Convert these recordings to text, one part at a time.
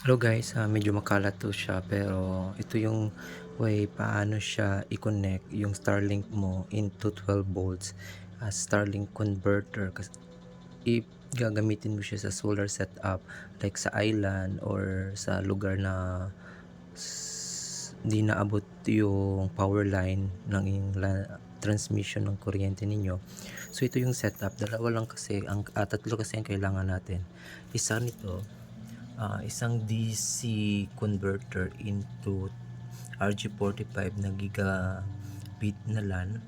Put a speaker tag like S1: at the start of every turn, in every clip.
S1: Hello guys, medyo makalat 'to siya pero ito yung way paano siya i-connect yung Starlink mo into 12 volts as Starlink converter if gagamitin mo siya sa solar setup like sa island or sa lugar na 'di naabot yung power line ng transmission ng kuryente ninyo. So ito yung setup, dalawa lang kasi tatlo kasi ang kailangan natin. Isa nito isang DC converter into RG45 na gigabit na LAN,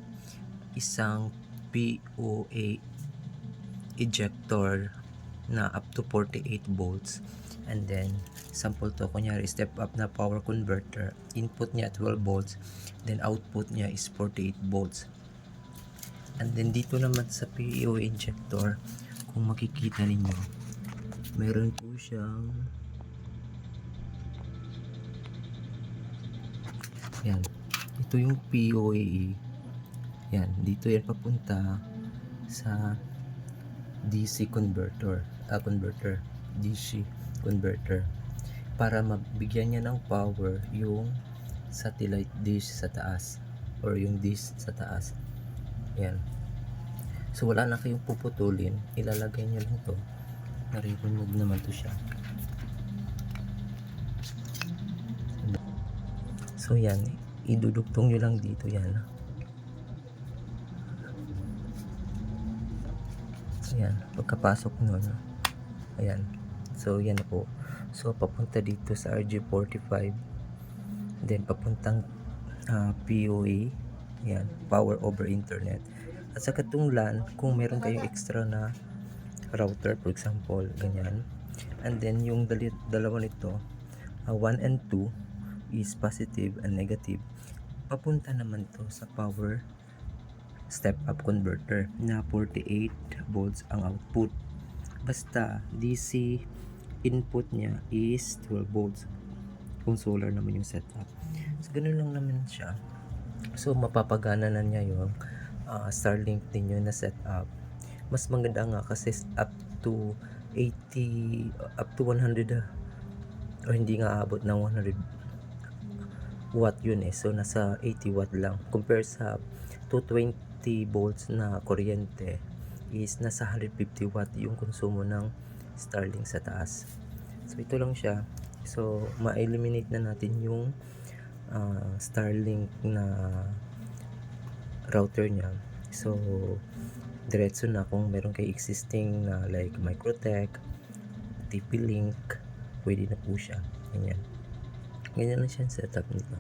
S1: isang POA ejector na up to 48 volts, and then sample to, kunyari step up na power converter, input niya 12 volts, then output niya is 48 volts. And then dito naman sa POA ejector, kung makikita ninyo, meron po siyang yan, ito yung POA. Yan, dito yan papunta sa DC converter, DC converter, para mabigyan niya ng power yung satellite dish sa taas or yung dish sa taas. Yan. So wala na kayong puputulin, ilalagay niyo lang to. Nare-remove naman to siya. So yan, idudugtong nyo lang dito yan. So yan, pagkapasok nun, ayan. So yan na po. So papunta dito sa RG45, then papuntang POA, yan, power over internet. At sa katong LAN, kung meron kayong extra na router, for example, ganyan. And then yung dalawa nito, 1 and 2 is positive and negative, papunta naman to sa power step up converter na 48 volts ang output. Basta DC input niya is 12 volts kung solar naman yung setup. So ganun lang naman siya. So mapapagana na niya yung Starlink ninyo na setup. Mas maganda nga kasi up to 80, up to 100 o hindi nga abot ng 100 watt yun so nasa 80 watt lang compare sa 220 volts na kuryente is nasa 150 watt yung konsumo ng Starlink sa taas. So ito lang siya. So ma-eliminate na natin yung Starlink na router niya. So diretso na kung meron kay existing na like Microtech, TP-Link, pwede na po siya. Ganyan lang siya setup nito.